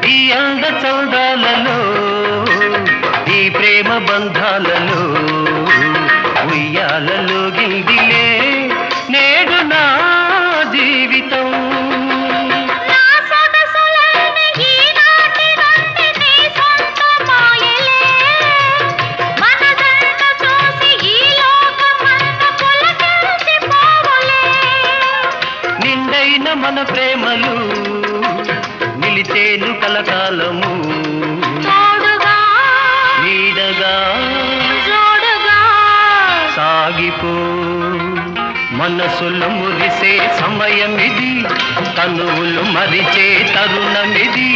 ఈ అంద చౌదాలలో ఈ ప్రేమ బంధాలలో ఉయ్యాలలో గిందిలే నేడు నా జీవితం నిండైన మన ప్రేమలు నిలిచేను కలకాలము నీడగా సాగిపో మనసులు మురిసే సమయమిది తనువులు మరిచే తరుణమిది